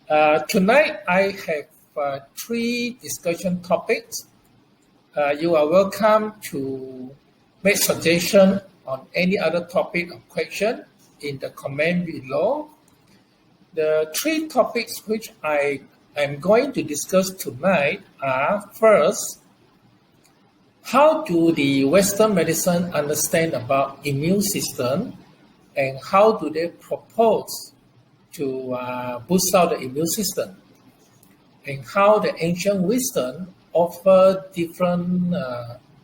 Tonight, I have three discussion topics. You are welcome to make suggestions on any other topic or question in the comment below. The three topics which I am going to discuss tonight are, first, how do the Western medicine understand about immune system and how do they propose to boost out the immune system, and how the ancient wisdom offer different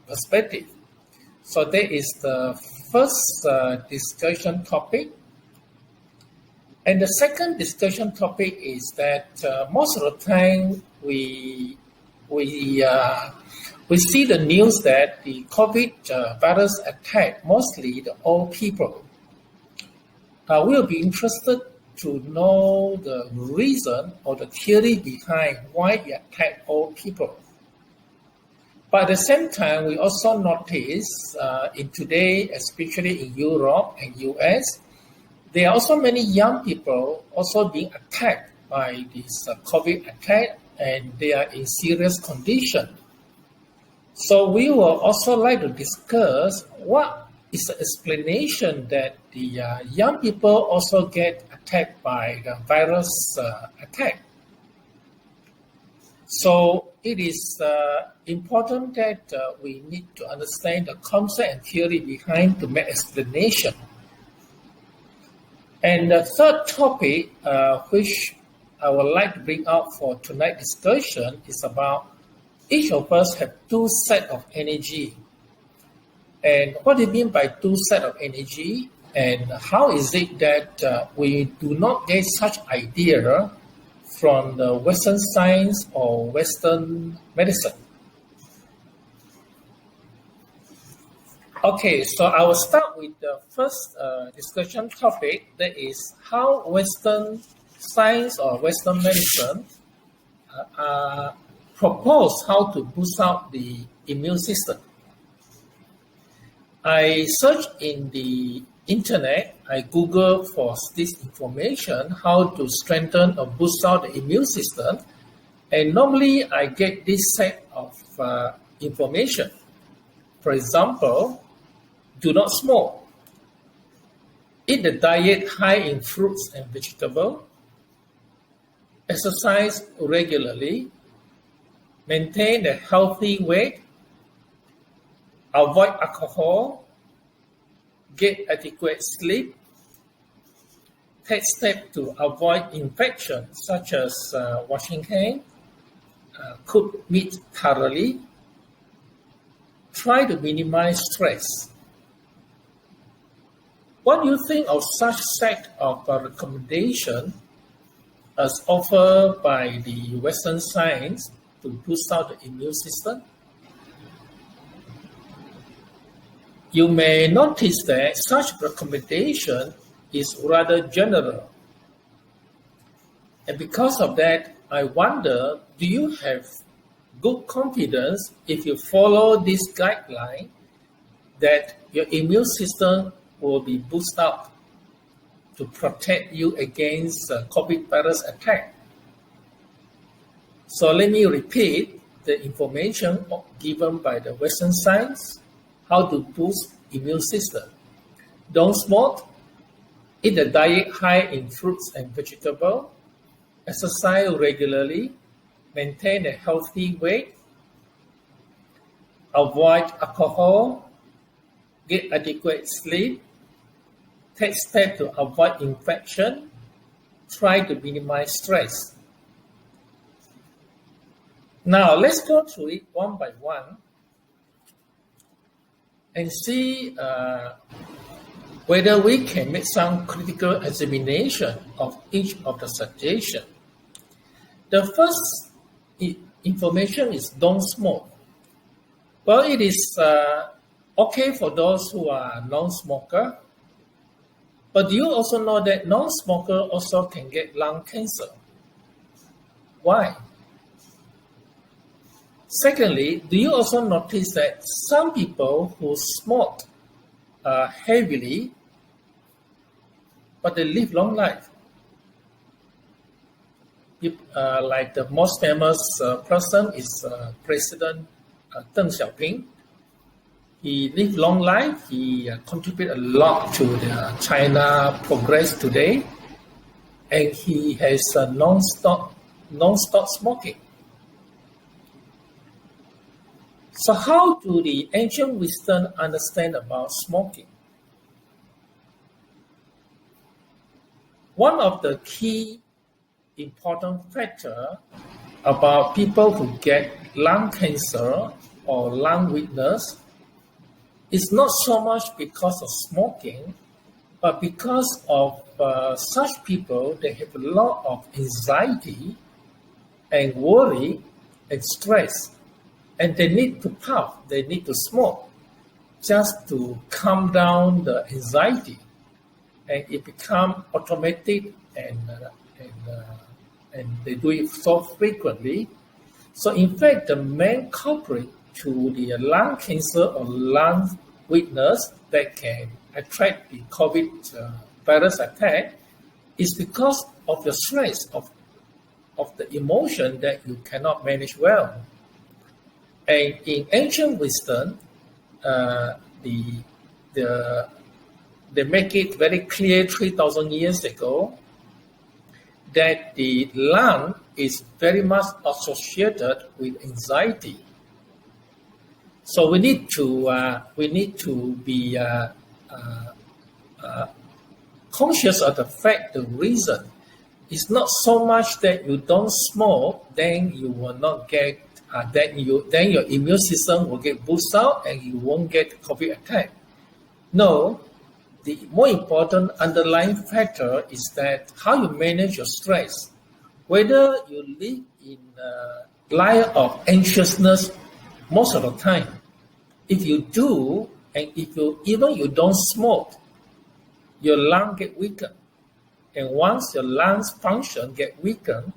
perspectives. So that is the first discussion topic. And the second discussion topic is that most of the time we see the news that the COVID virus attack mostly the old people. We'll be interested to know the reason or the theory behind why it attacked old people. But at the same time, we also notice in today, especially in Europe and US, there are also many young people also being attacked by this COVID attack, and they are in serious condition. So we will also like to discuss what is the explanation that the young people also get attacked by the virus attack. So it is important that we need to understand the concept and theory behind to make explanation. And the third topic, which I would like to bring out for tonight's discussion, is about each of us have two sets of energy. And what do you mean by two sets of energy? And how is it that we do not get such idea from the Western science or Western medicine? Okay, so I will start with the first discussion topic, that is how Western science or Western medicine propose how to boost out the immune system. I searched in the internet, I Google for this information, how to strengthen or boost out the immune system, and normally I get this set of information. For example, do not smoke, eat a diet high in fruits and vegetables, exercise regularly, maintain a healthy weight, avoid alcohol, get adequate sleep, take steps to avoid infection such as washing hands, cook meat thoroughly, try to minimize stress. What do you think of such set of recommendations as offered by the Western science to boost out the immune system? You may notice that such recommendation is rather general. And because of that, I wonder, do you have good confidence if you follow this guideline that your immune system will be boosted up to protect you against COVID virus attack? So let me repeat the information given by the Western science. How to boost immune system. Don't smoke, eat a diet high in fruits and vegetables, exercise regularly, maintain a healthy weight, avoid alcohol, get adequate sleep, take steps to avoid infection, try to minimize stress. Now let's go through it one by one and see whether we can make some critical examination of each of the suggestions. The first information is don't smoke. Well, it is okay for those who are non-smoker, but do you also know that non-smoker also can get lung cancer? Why? Secondly, do you also notice that some people who smoke heavily, but they live long life? like the most famous person is President Deng Xiaoping. He lived long life. He contributed a lot to the China progress today, and he has non-stop smoking. So how do the ancient wisdom understand about smoking? One of the key important factors about people who get lung cancer or lung weakness is not so much because of smoking, but because of such people, they have a lot of anxiety and worry and stress. And they need to puff, they need to smoke just to calm down the anxiety. And it becomes automatic and they do it so frequently. So in fact, the main culprit to the lung cancer or lung weakness that can attract the COVID virus attack is because of the stress of the emotion that you cannot manage well. And in ancient wisdom, they make it very clear 3,000 years ago that the lung is very much associated with anxiety. So we need to be conscious of the fact, the reason. It's not so much that you don't smoke, then you will not get, then your immune system will get boosted out and you won't get COVID attack. No, the more important underlying factor is that how you manage your stress. Whether you live in a life of anxiousness most of the time, if you do, and if you don't smoke, your lung get weakened. And once your lungs function get weakened,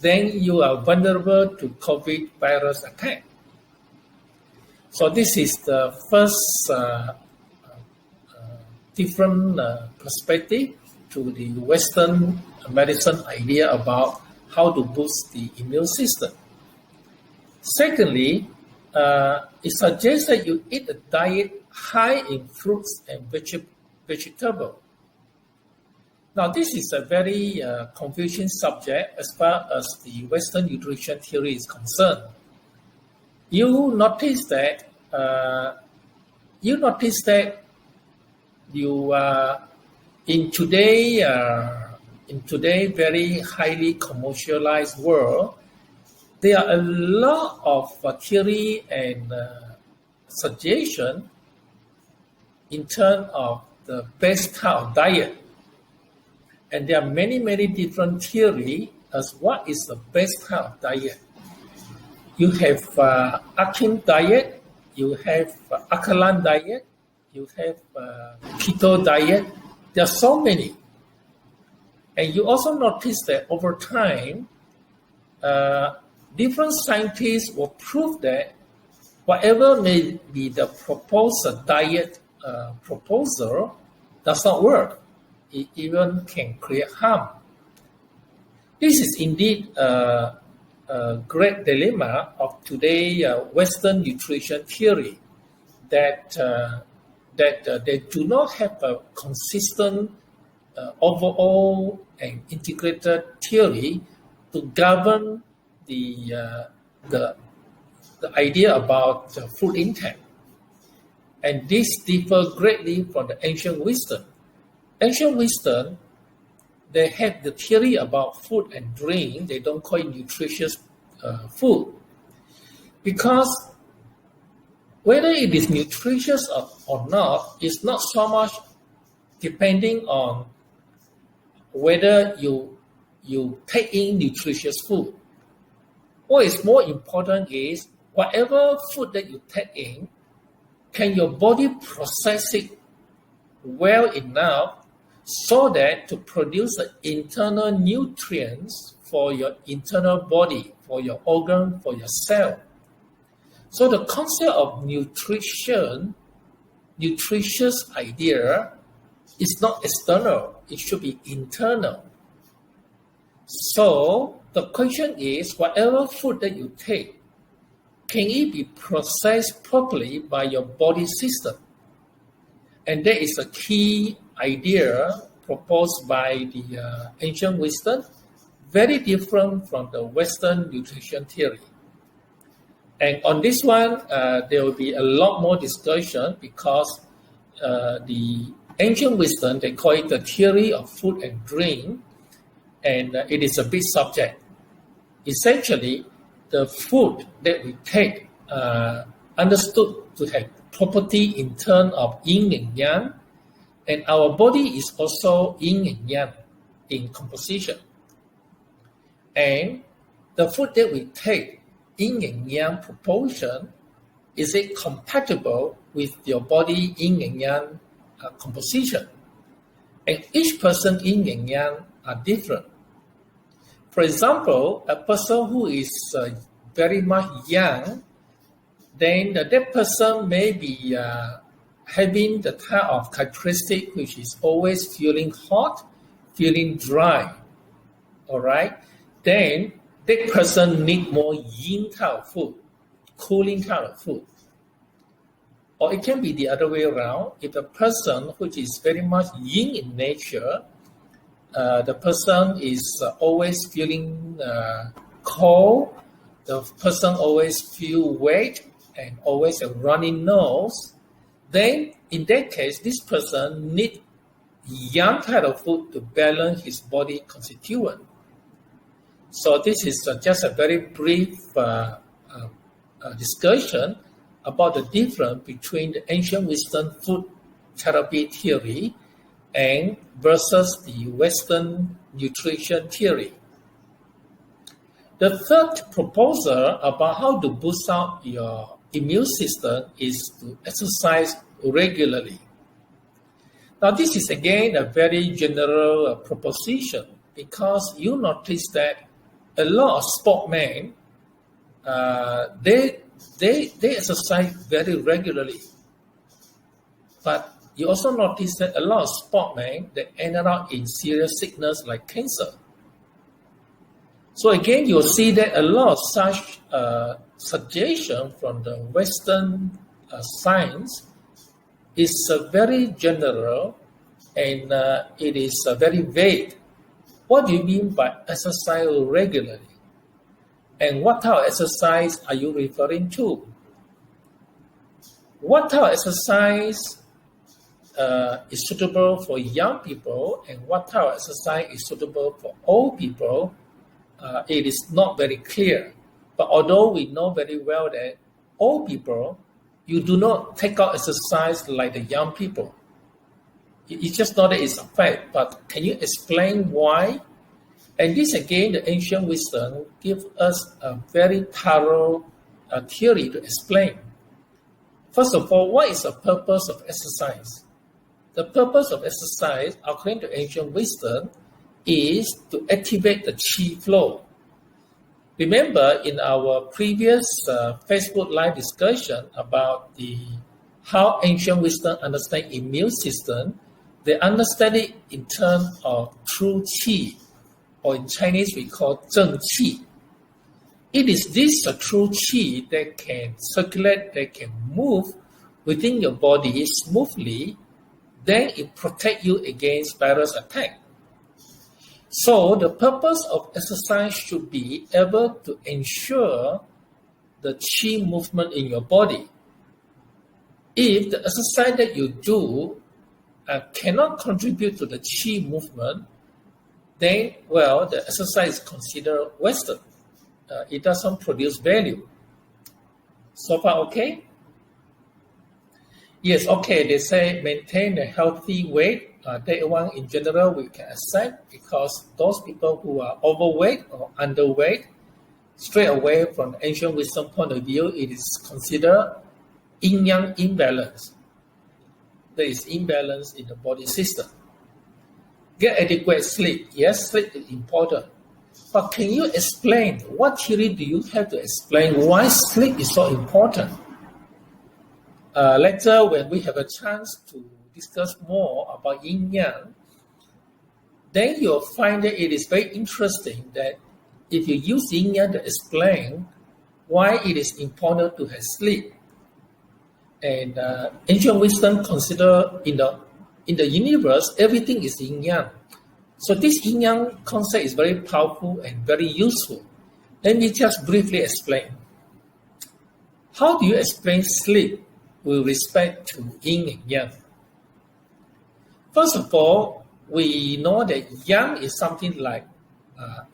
then you are vulnerable to COVID virus attack. So this is the first different perspective to the Western medicine idea about how to boost the immune system. Secondly, it suggests that you eat a diet high in fruits and vegetables. Now, this is a very confusing subject as far as the Western nutrition theory is concerned. You notice that in today very highly commercialized world, there are a lot of theory and suggestion in terms of the best type of diet. And there are many, many different theories as what is the best type of diet. You have Atkins diet, you have alkaline diet, you have keto diet. There are so many. And you also notice that over time, different scientists will prove that whatever may be the proposed diet proposal does not work. It even can create harm. This is indeed a great dilemma of today Western nutrition theory, that they do not have a consistent overall and integrated theory to govern the idea about food intake. And this differs greatly from the ancient wisdom. Ancient wisdom, they have the theory about food and drink. They don't call it nutritious food. Because whether it is nutritious or not is not so much depending on whether you take in nutritious food. What is more important is whatever food that you take in, can your body process it well enough so that to produce the internal nutrients for your internal body, for your organ, for your cell. So the concept of nutritious idea is not external, it should be internal. So the question is, whatever food that you take, can it be processed properly by your body system? And that is a key idea proposed by the ancient wisdom, very different from the Western nutrition theory. And on this one, there will be a lot more discussion because the ancient wisdom, they call it the theory of food and drink, and it is a big subject. Essentially, the food that we take understood to have property in terms of yin and yang, and our body is also yin and yang in composition. And the food that we take, yin and yang proportion, is it compatible with your body yin and yang composition? And each person yin and yang are different. For example, a person who is very much young, then that person may be having the type of characteristic which is always feeling hot, feeling dry. All right? Then that person need more yin type of food, cooling kind of food. Or it can be the other way around. If a person which is very much yin in nature, the person is always feeling cold, the person always feel wet and always a runny nose, then in that case, this person need yang type of food to balance his body constituent. So this is just a very brief discussion about the difference between the ancient wisdom food therapy theory and versus the Western nutrition theory. The third proposal about how to boost up your immune system is to exercise regularly. Now, this is again a very general proposition because you notice that a lot of sportsmen, they exercise very regularly. But you also notice that a lot of sportsmen, they ended up in serious sickness like cancer. So again, you'll see that a lot of such suggestion from the Western science is very general and it is very vague. What do you mean by exercise regularly? And what type of exercise are you referring to? What type of exercise is suitable for young people and what type of exercise is suitable for old people? It is not very clear. But although we know very well that old people, you do not take out exercise like the young people. It's just not that it's a fact, but can you explain why? And this again, the ancient wisdom gives us a very thorough theory to explain. First of all, what is the purpose of exercise? The purpose of exercise, according to ancient wisdom, is to activate the qi flow. Remember in our previous Facebook live discussion about how ancient wisdom understand immune system, they understand it in terms of true qi, or in Chinese we call zheng qi. It is this true qi that can circulate, that can move within your body smoothly, then it protects you against virus attack. So the purpose of exercise should be able to ensure the qi movement in your body. If the exercise that you do cannot contribute to the qi movement, then, well, the exercise is considered wasted. It doesn't produce value. So far, okay? Yes, okay, they say maintain a healthy weight. That one in general we can accept because those people who are overweight or underweight, straight away from ancient wisdom point of view, it is considered yin-yang imbalance. There is imbalance in the body system. Get adequate sleep. Yes, sleep is important. But can you explain, what theory do you have to explain why sleep is so important? Later, when we have a chance to discuss more about yin-yang, then you'll find that it is very interesting that if you use yin yang to explain why it is important to have sleep. And ancient wisdom consider in the universe, everything is yin yang. So this yin yang concept is very powerful and very useful. Let me just briefly explain. How do you explain sleep with respect to yin and yang? First of all, we know that yang is something like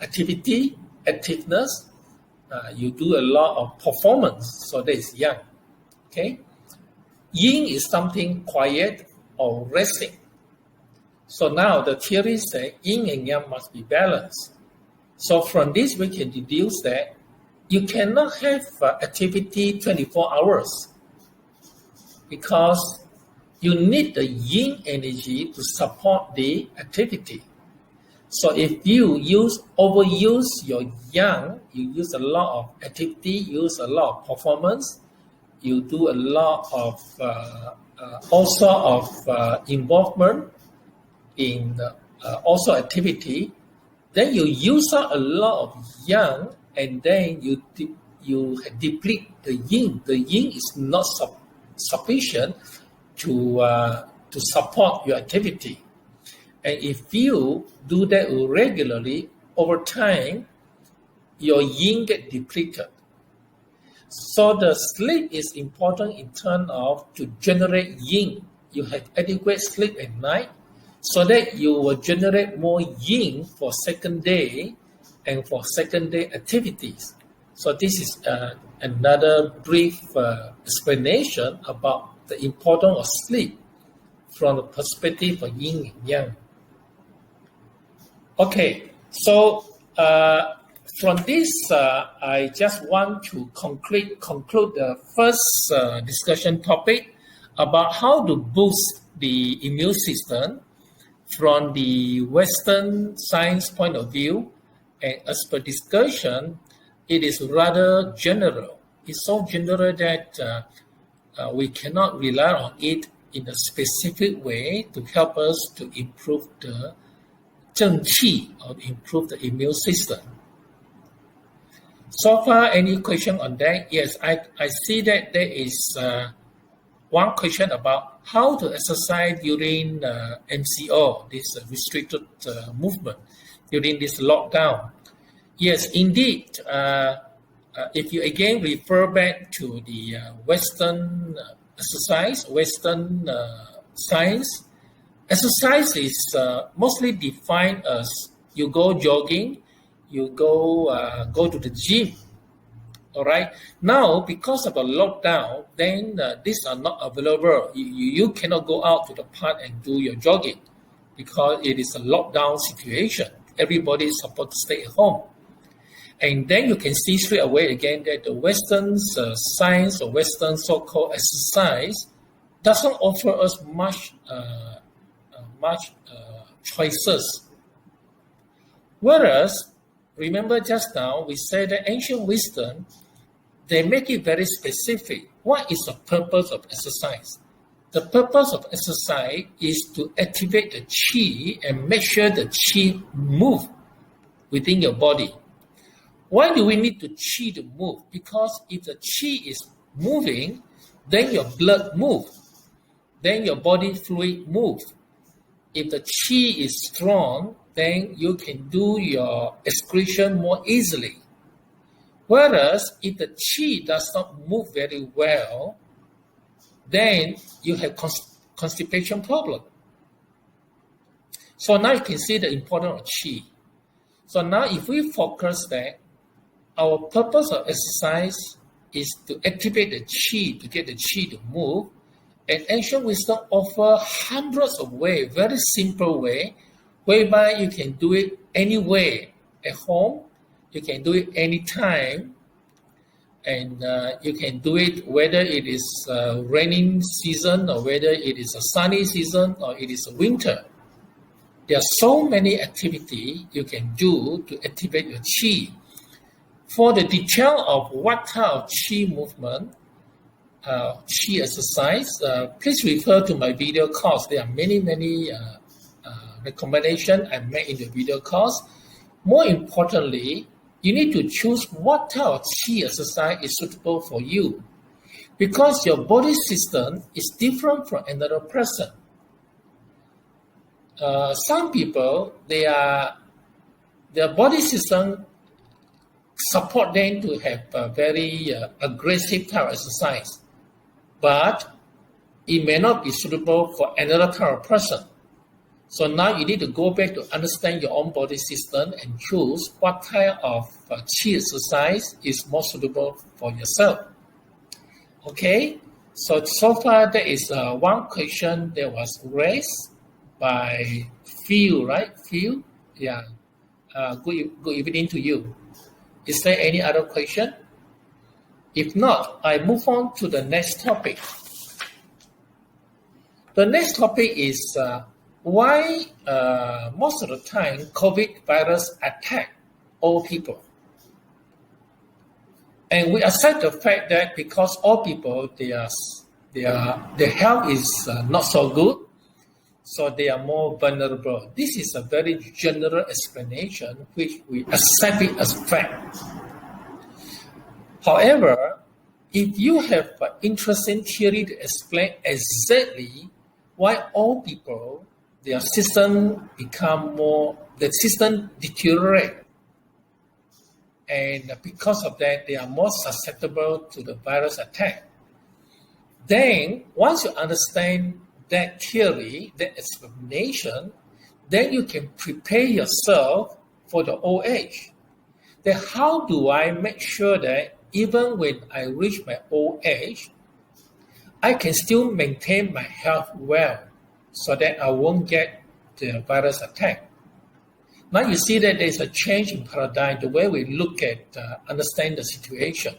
activity, activeness. You do a lot of performance, so that is yang. Okay. Yin is something quiet or resting. So now the theory says yin and yang must be balanced. So from this we can deduce that you cannot have activity 24 hours because you need the yin energy to support the activity. So if you overuse your yang, you use a lot of activity, use a lot of performance, you do a lot of also of involvement in also activity, then you use up a lot of yang, and then you deplete the yin. The yin is not sufficient to support your activity. And if you do that regularly, over time, your yin get depleted. So the sleep is important in terms of to generate yin. You have adequate sleep at night so that you will generate more yin for second day and for second day activities. So this is another brief explanation about the importance of sleep from the perspective of yin and yang. Okay, so from this, I just want to conclude the first discussion topic about how to boost the immune system from the Western science point of view. And as per discussion, it is rather general. It's so general that we cannot rely on it in a specific way to help us to improve the 正气 or improve the immune system. So far, any question on that? Yes, I see that there is one question about how to exercise during MCO, this restricted movement, during this lockdown. Yes, indeed. If you again refer back to the Western exercise, Western science, exercise is mostly defined as you go jogging, you go to the gym. All right. Now, because of a lockdown, then these are not available. You cannot go out to the park and do your jogging because it is a lockdown situation. Everybody is supposed to stay at home. And then you can see straight away again that the Western science or Western so-called exercise doesn't offer us much choices. Whereas, remember just now, we said that ancient wisdom, they make it very specific. What is the purpose of exercise? The purpose of exercise is to activate the qi and make sure the qi move within your body. Why do we need the qi to move? Because if the qi is moving, then your blood moves. Then your body fluid moves. If the qi is strong, then you can do your excretion more easily. Whereas if the qi does not move very well, then you have constipation problem. So now you can see the importance of qi. So now if we focus that our purpose of exercise is to activate the qi, to get the qi to move, and ancient wisdom offer hundreds of ways, very simple way, whereby you can do it anywhere at home, you can do it anytime, and you can do it whether it is raining season or whether it is a sunny season or it is a winter. There are so many activities you can do to activate your qi. For the detail of what type of qi movement, qi exercise, please refer to my video course. There are many recommendations I made in the video course. More importantly, you need to choose what type of qi exercise is suitable for you, because your body system is different from another person. Some people, their body system support them to have a very aggressive type of exercise, but it may not be suitable for another type of person. So now you need to go back to understand your own body system and choose what type of qi exercise is more suitable for yourself. Okay, so far there is one question that was raised by Phil, right? Phil? Yeah. Good evening to you. Is there any other question? If not, I move on to the next topic. The next topic is why most of the time COVID virus attack all people. And we accept the fact that because all people, their health is not so good, so they are more vulnerable. This is a very general explanation which we accept it as fact. However, if you have an interesting theory to explain exactly why all people, their system the system deteriorate, and because of that, they are more susceptible to the virus attack. Then, once you understand that theory, that explanation, then you can prepare yourself for the old age. Then how do I make sure that even when I reach my old age, I can still maintain my health well so that I won't get the virus attack? Now you see that there's a change in paradigm, the way we look at, understand the situation.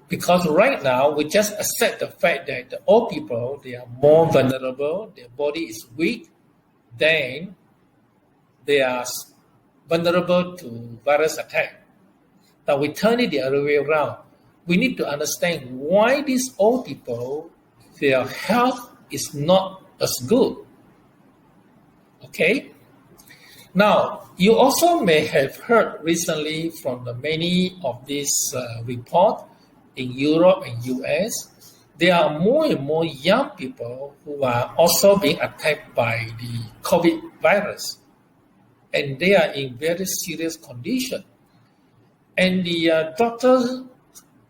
Because right now, we just accept the fact that the old people, they are more vulnerable, their body is weak, then they are vulnerable to virus attack. Now we turn it the other way around. We need to understand why these old people, their health is not as good. Okay? Now, you also may have heard recently from many of these reports in Europe and US, there are more and more young people who are also being attacked by the COVID virus. And they are in very serious condition. And the doctors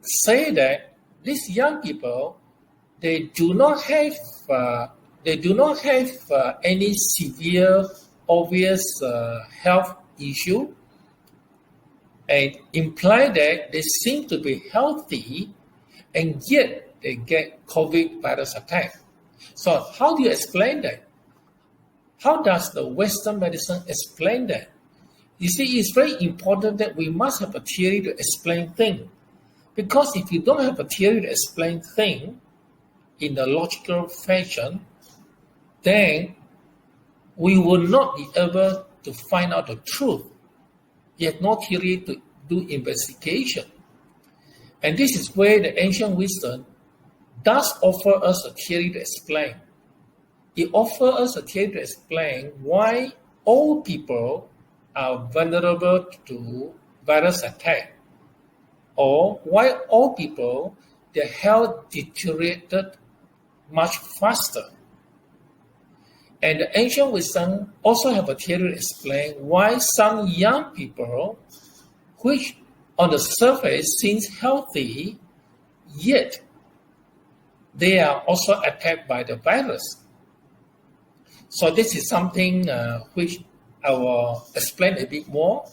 say that these young people, they do not have any severe, obvious health issue, and imply that they seem to be healthy, and yet they get COVID virus attack. So how do you explain that? How does the Western medicine explain that? You see, it's very important that we must have a theory to explain things. Because if you don't have a theory to explain things in a logical fashion, then we will not be able to find out the truth. You have no theory to do investigation. And this is where the ancient wisdom does offer us a theory to explain. It offers us a theory to explain why all people are vulnerable to virus attack, or why all people, their health deteriorated much faster. And the ancient wisdom also have a theory to explain why some young people, which on the surface seems healthy, yet they are also attacked by the virus. So this is something which I will explain a bit more,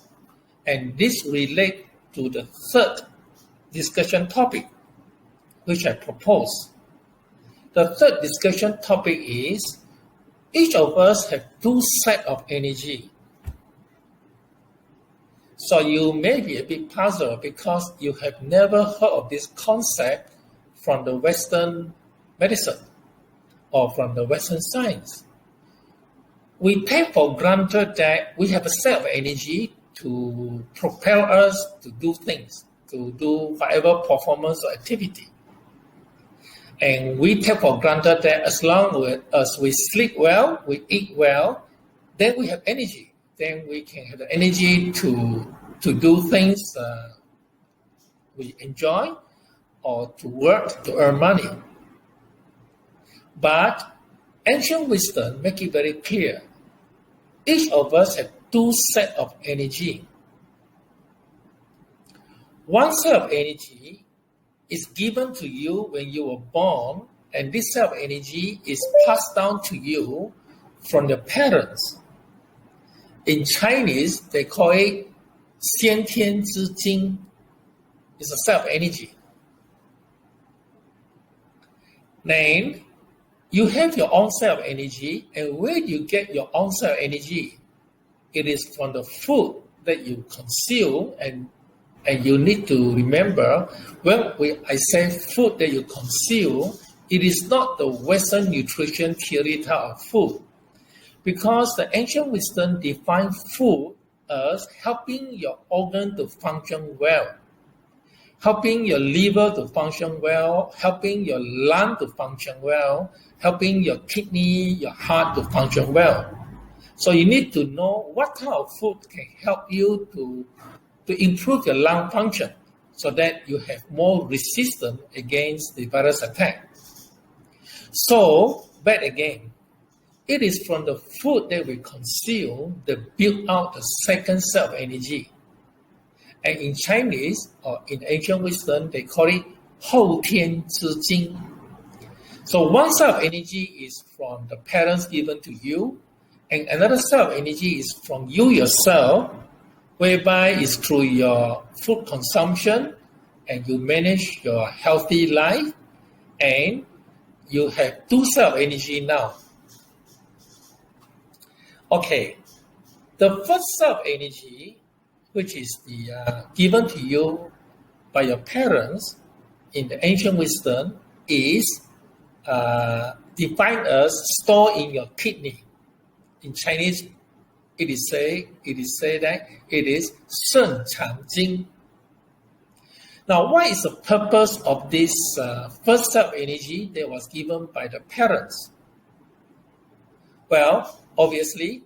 and this relates to the third discussion topic, which I propose. The third discussion topic is, each of us have two sets of energy. So you may be a bit puzzled because you have never heard of this concept from the Western medicine or from the Western science. We take for granted that we have a set of energy to propel us to do things, to do whatever performance or activity. And we take for granted that as long as we sleep well, we eat well, then we have energy. Then we can have the energy to to do things we enjoy or to work to earn money. But ancient wisdom make it very clear. Each of us have two sets of energy. One set of energy is given to you when you were born, and this set of energy is passed down to you from your parents. In Chinese, they call it 先天之精. It's a set of energy. Then, you have your own set of energy, and where do you get your own set of energy? It is from the food that you consume, and you need to remember, when I say food that you consume, it is not the Western nutrition theory type of food, because the ancient wisdom defined food as helping your organ to function well, helping your liver to function well, helping your lung to function well, helping your kidney, your heart to function well. So you need to know what kind of food can help you to improve your lung function so that you have more resistance against the virus attack. So, back again, it is from the food that we consume that build out the second set of energy. And in Chinese, or in ancient wisdom, they call it 后天之精. So one set of energy is from the parents given to you, and another set of energy is from you yourself, whereby it's through your food consumption, and you manage your healthy life, and you have two sets of energy now. Okay, the first set of energy, which is given to you by your parents in the ancient wisdom, is defined as stored in your kidney. In Chinese, it is said that it is 肾藏精. Now, what is the purpose of this first set of energy that was given by the parents? Well, obviously,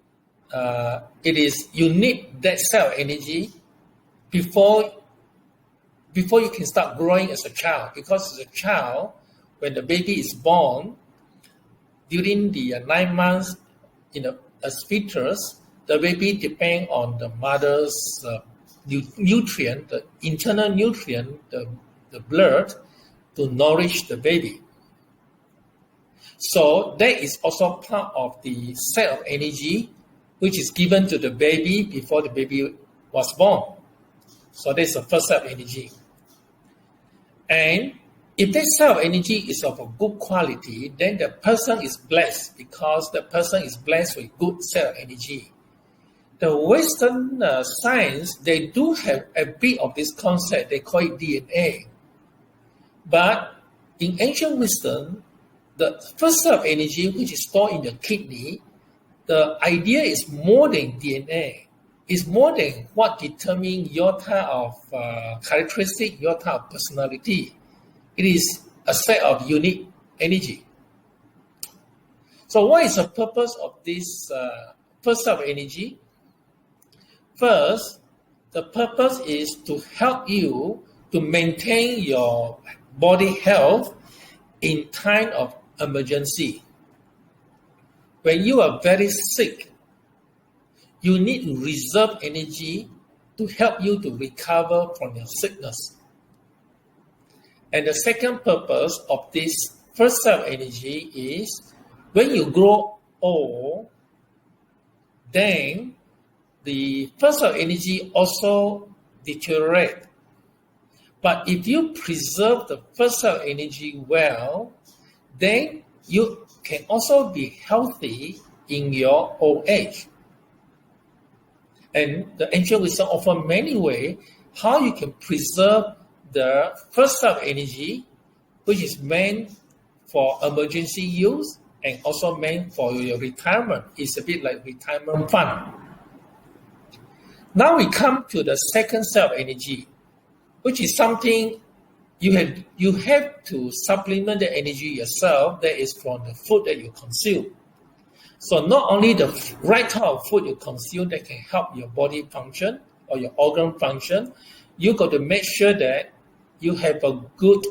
it is you need that set of energy before you can start growing as a child. Because as a child, when the baby is born, during the 9 months as fetus, the baby depends on the mother's nutrient, the internal nutrient, the blood, to nourish the baby. So that is also part of the set of energy which is given to the baby before the baby was born. So that's the first set of energy. And if that set of energy is of a good quality, then the person is blessed because the person is blessed with good set of energy. The Western science, they do have a bit of this concept. They call it DNA. But in ancient wisdom, the first set of energy, which is stored in the kidney, the idea is more than DNA. It's more than what determines your type of characteristic, your type of personality. It is a set of unique energy. So what is the purpose of this first set of energy? First, the purpose is to help you to maintain your body health in time of emergency. When you are very sick, you need to reserve energy to help you to recover from your sickness. And the second purpose of this first set of energy is when you grow old, then the first set of energy also deteriorates. But if you preserve the first set of energy well, then you can also be healthy in your old age. And the ancient wisdom offers many ways how you can preserve the first set of energy, which is meant for emergency use and also meant for your retirement. It's a bit like retirement fund. Now we come to the second set of energy, which is something you have to supplement the energy yourself. That is from the food that you consume. So not only the right type of food you consume that can help your body function, or your organ function, you got to make sure that you have a good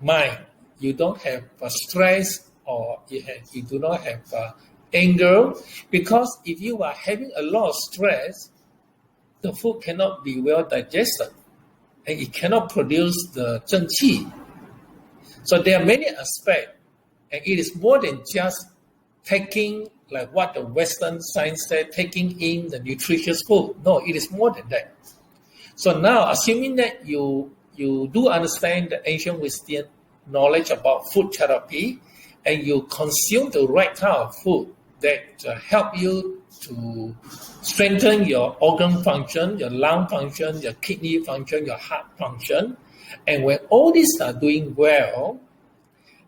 mind. You don't have stress, or you do not have anger, because if you are having a lot of stress, the food cannot be well digested, and it cannot produce the 正气. So there are many aspects, and it is more than just taking, like what the Western science said, taking in the nutritious food. No, it is more than that. So now, assuming that you do understand the ancient wisdom knowledge about food therapy, and you consume the right kind of food that help you to strengthen your organ function, your lung function, your kidney function, your heart function, and when all these are doing well,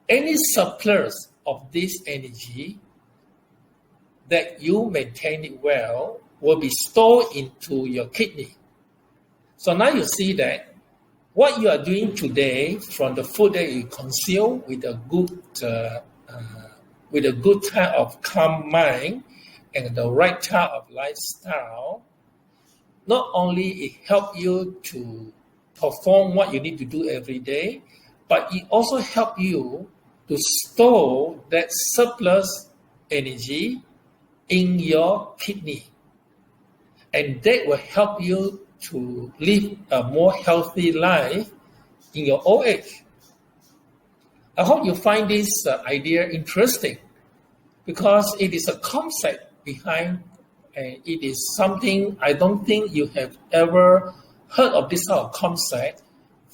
any surplus of this energy that you maintain it well will be stored into your kidney. So now you see that what you are doing today from the food that you consume with a good type of calm mind and the right type of lifestyle, not only it helps you to perform what you need to do every day, but it also helps you to store that surplus energy in your kidney. And that will help you to live a more healthy life in your old age. I hope you find this idea interesting, because it is a concept behind, and it is something I don't think you have ever heard of, this sort of concept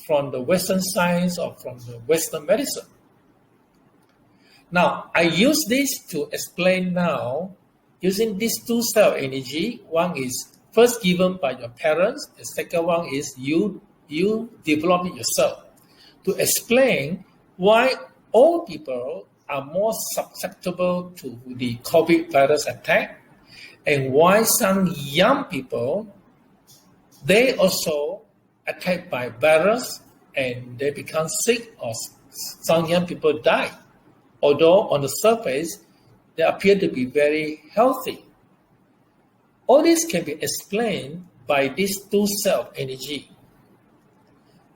from the Western science or from the Western medicine. Now, I use this to explain now using these two cell energy. One is first given by your parents. The second one is you develop it yourself, to explain why old people are more susceptible to the COVID virus attack, and why some young people, they also attacked by virus and they become sick, or some young people die, although on the surface they appear to be very healthy. All this can be explained by these two cell energy.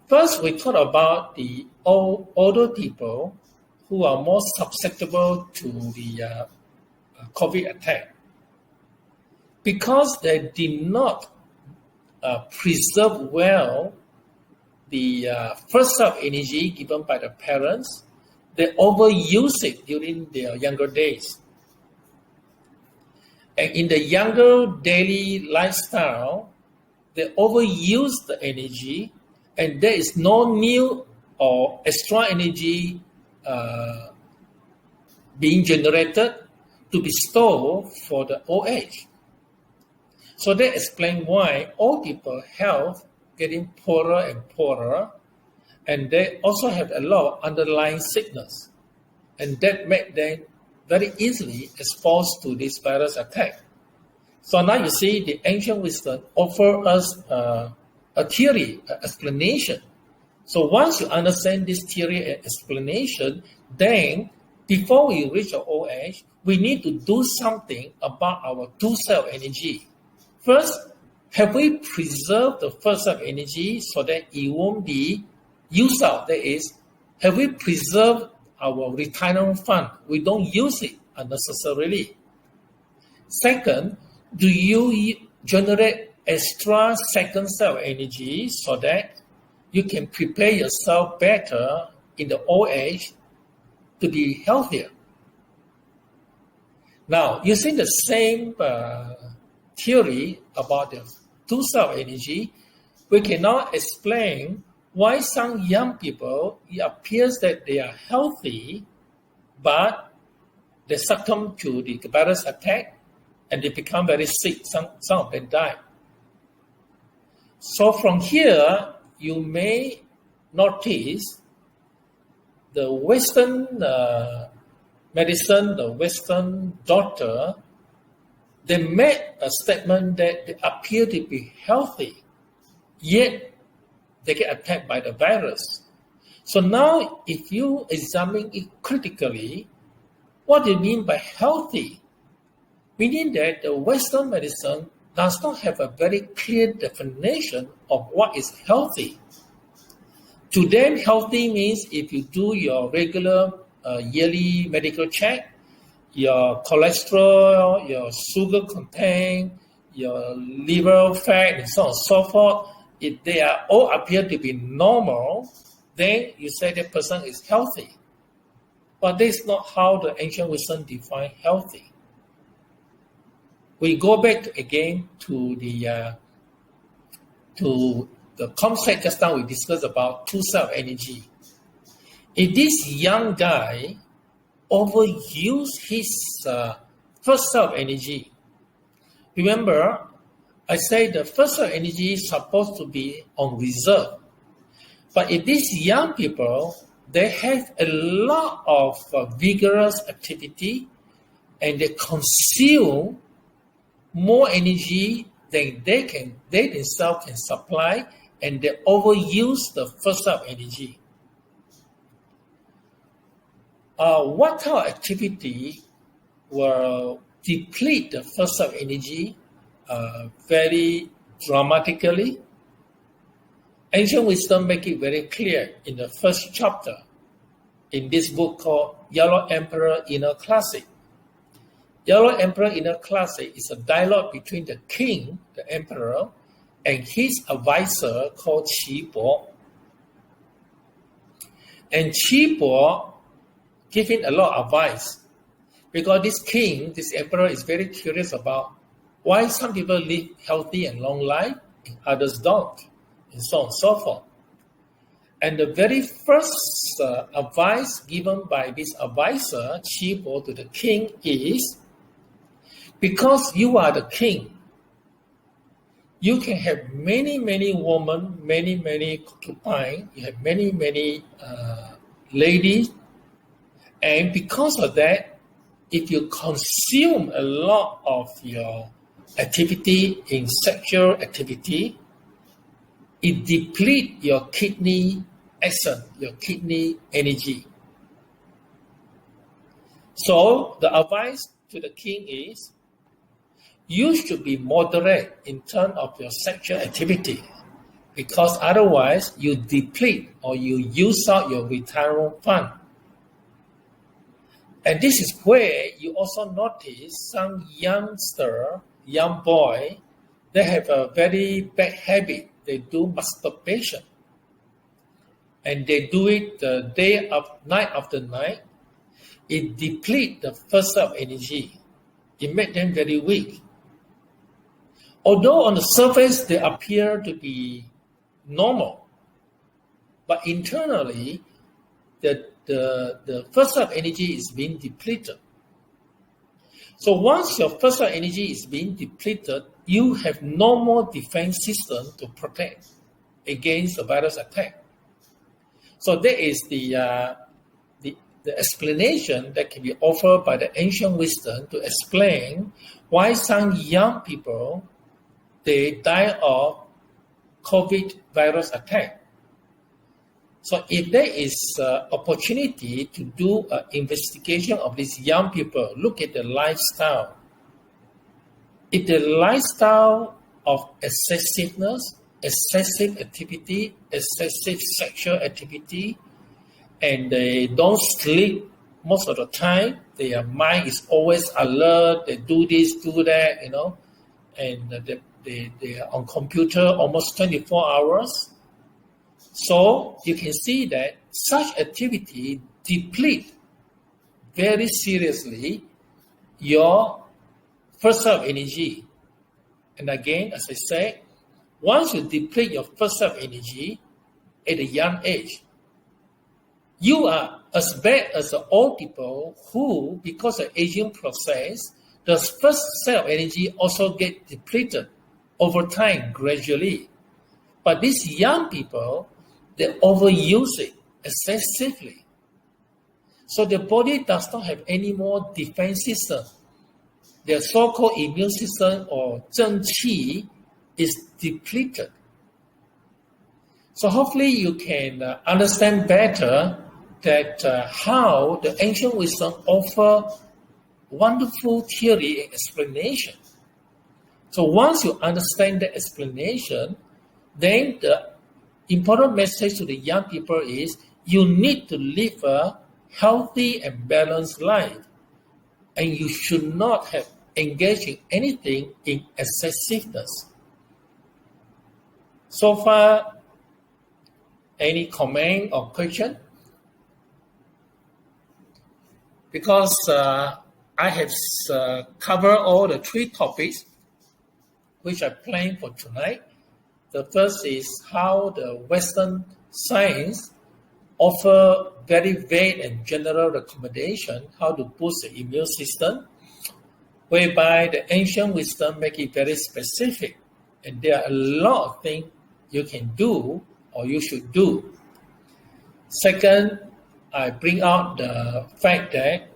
First, we talk about the older people who are more susceptible to the COVID attack, because they did not preserve well the first cell energy given by the parents. They overuse it during their younger days. And in the younger daily lifestyle, they overuse the energy, and there is no new or extra energy being generated to be stored for the old age. So that explains why old people's health getting poorer and poorer, and they also have a lot of underlying sickness, and that make them very easily exposed to this virus attack. So now you see the ancient wisdom offer us a theory, an explanation. So once you understand this theory and explanation, then before we reach our old age, we need to do something about our two cell energy. First, have we preserved the first cell energy so that it won't be used out? That is, have we preserved our retirement fund? We don't use it unnecessarily. Second, do you generate extra second cell energy so that you can prepare yourself better in the old age to be healthier? Now, using the same theory about the two cell energy, we can now explain why some young people, it appears that they are healthy, but they succumb to the virus attack and they become very sick. Some of them die. So from here, you may notice the Western medicine, the Western doctor, they made a statement that they appear to be healthy, yet they get attacked by the virus. So now, if you examine it critically, what do you mean by healthy? Meaning that the Western medicine does not have a very clear definition of what is healthy. To them, healthy means if you do your regular yearly medical check, your cholesterol, your sugar content, your liver fat, and so on and so forth, if they are all appear to be normal, then you say that person is healthy. But this is not how the ancient wisdom define healthy. We go back again to the concept just now we discussed about two self-energy. If this young guy overuse his first self-energy, remember, I say the first self-energy is supposed to be on reserve. But if these young people, they have a lot of vigorous activity and they consume more energy than they themselves can supply, and they overuse the first self-energy. What kind of activity will deplete the first self-energy very dramatically? Ancient wisdom make it very clear in the first chapter in this book called Yellow Emperor Inner Classic. Yellow Emperor Inner Classic is a dialogue between the king, the emperor, and his advisor called Qi Bo. And Qi Bo giving a lot of advice because this king, this emperor is very curious about why some people live healthy and long life and others don't, and so on and so forth. And the very first advice given by this advisor, Qi Bo, to the king is, because you are the king, you can have many, many women, many, many concubines, you have many, many ladies, and because of that, if you consume a lot of your activity in sexual activity, it depletes your kidney essence, your kidney energy. So the advice to the king is, you should be moderate in terms of your sexual activity, because otherwise you deplete or you use out your retirement fund. And this is where you also notice some young boy, they have a very bad habit. They do masturbation. And they do it night after night. It depletes the first self-energy. It makes them very weak. Although on the surface they appear to be normal, but internally the first self-energy is being depleted. So once your first self-energy is being depleted, you have no more defense system to protect against the virus attack. So that is the explanation that can be offered by the ancient wisdom to explain why some young people, they die of COVID virus attack. So if there is opportunity to do an investigation of these young people, look at the lifestyle. If the lifestyle of excessiveness, excessive activity, excessive sexual activity, and they don't sleep most of the time, their mind is always alert, they do this, do that, and they are on computer almost 24 hours. So you can see that such activity deplete very seriously your first self-energy. And again, as I said, once you deplete your first self-energy at a young age, you are as bad as the old people who, because of aging process, the first self-energy also get depleted over time gradually. But these young people, they overuse it excessively. So the body does not have any more defense system. Their so-called immune system or zheng qi is depleted. So hopefully you can understand better that how the ancient wisdom offer wonderful theory and explanation So once you understand the explanation, then the important message to the young people is you need to live a healthy and balanced life. And you should not have engaged in anything in excessiveness. So far, any comment or question? Because I have covered all the 3 topics which I planned for tonight. The first is how the Western science offer very vague and general recommendation how to boost the immune system, whereby the ancient wisdom make it very specific. And there are a lot of things you can do or you should do. Second, I bring out the fact that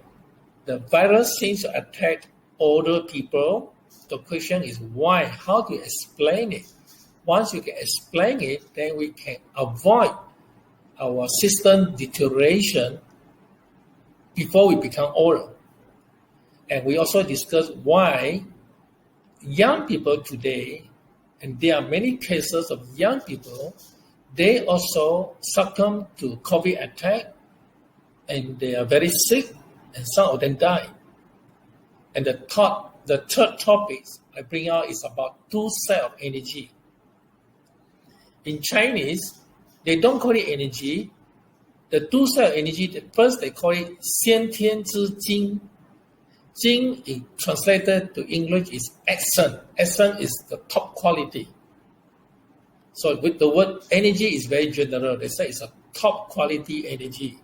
the virus seems to attack older people. The question is why? How to explain it? Once you can explain it, then we can avoid our system deterioration before we become older. And we also discuss why young people today, and there are many cases of young people, they also succumb to COVID attack, and they are very sick, and some of them die. And the third topic I bring out is about 2 cells of energy. In Chinese, they don't call it energy. The 2 cell energy, first they call it 先天之精. Jing, translated to English, is excellent. Excellent is the top quality. So with the word energy is very general. They say it's a top quality energy.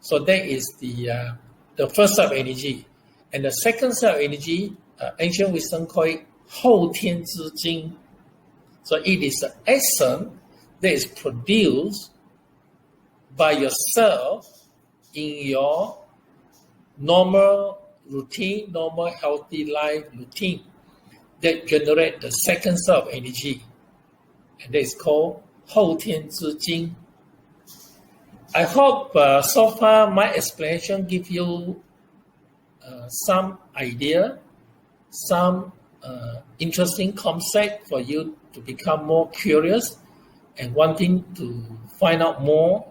So that is the first cell of energy. And the second cell of energy, ancient wisdom call it 后天之精. So it is an essence that is produced by yourself in your normal routine, normal healthy life routine that generate the second cell of energy. And that is called 后天之精. I hope so far my explanation give you some idea, some interesting concept for you to become more curious and wanting to find out more.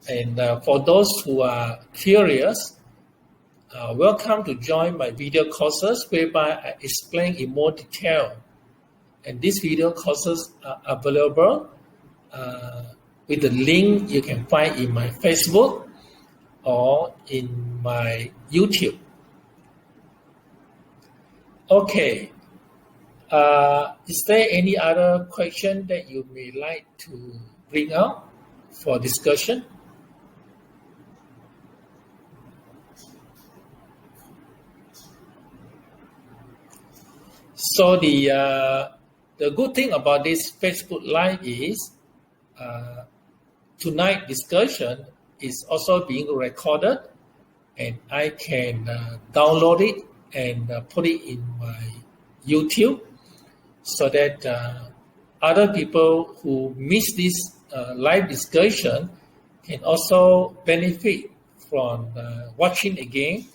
And for those who are curious, welcome to join my video courses whereby I explain in more detail. And these video courses are available with the link you can find in my Facebook or in my YouTube. Okay. Is there any other question that you may like to bring up for discussion? So the good thing about this Facebook Live is tonight's discussion is also being recorded, and I can download it and put it in my YouTube so that other people who miss this live discussion can also benefit from watching again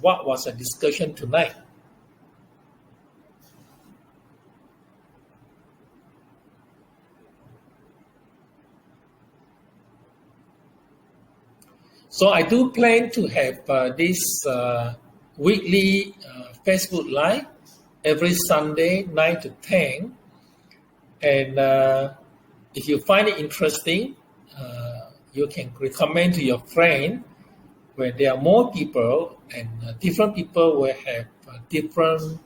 what was the discussion tonight. So I do plan to have this weekly Facebook Live every Sunday, 9 to 10. And if you find it interesting, you can recommend to your friend. When there are more people and different people will have different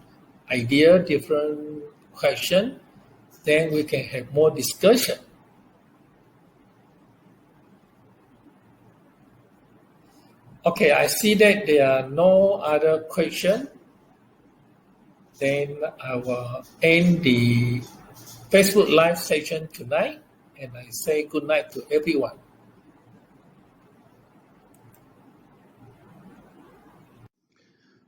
idea, different question, then we can have more discussion. Okay, I see that there are no other questions. Then I will end the Facebook Live session tonight, and I say good night to everyone.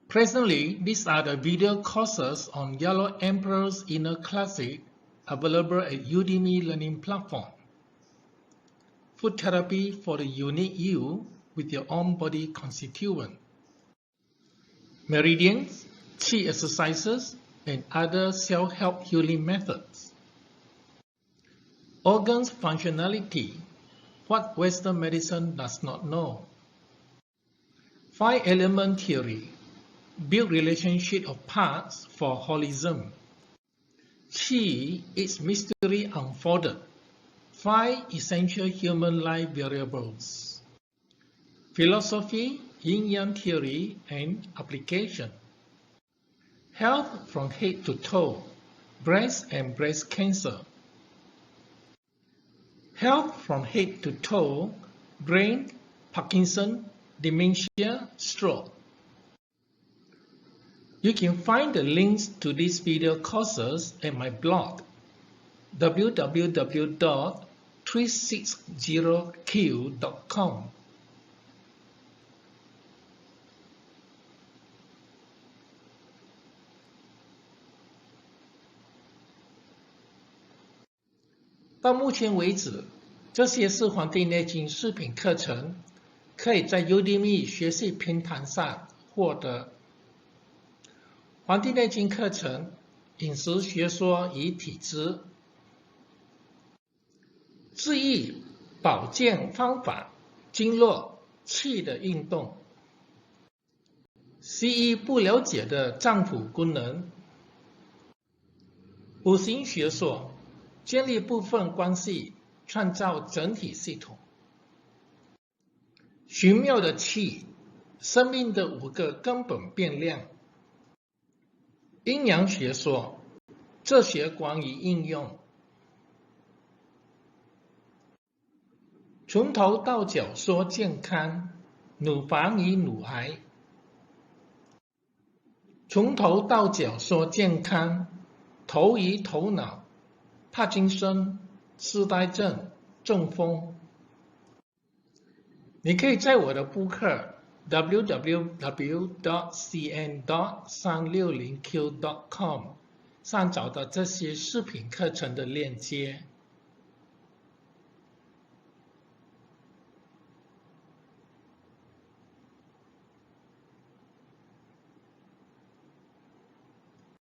Presently, these are the video courses on Yellow Emperor's Inner Classic available at Udemy Learning Platform. Food therapy for the unique you with your own body constituent. Meridians, Qi exercises, and other self-help healing methods. Organs functionality, what Western medicine does not know. 5-element theory, build relationship of parts for holism. Qi, its mystery unfolded. 5 essential human life variables. Philosophy, yin-yang theory, and application. Health from head to toe, breast and breast cancer. Health from head to toe, brain, Parkinson, dementia, stroke. You can find the links to these video courses at my blog www.360q.com. 到目前为止，这些是《黄帝内经》视频课程，可以在 Udemy 学习平台上获得。《黄帝内经》课程、饮食学说与体质、治愈保健方法、经络、气的运动、西医不了解的脏腑功能、五行学说。建立部分关系，创造整体系统。玄妙的气，生命的5个根本变量。阴阳学说，哲学观与应用。从头到脚说健康，乳房与乳癌。从头到脚说健康，头与头脑。帕金森、痴呆症、中风。你可以在我的播客 www.cn.360q.com 上找到这些视频课程的链接。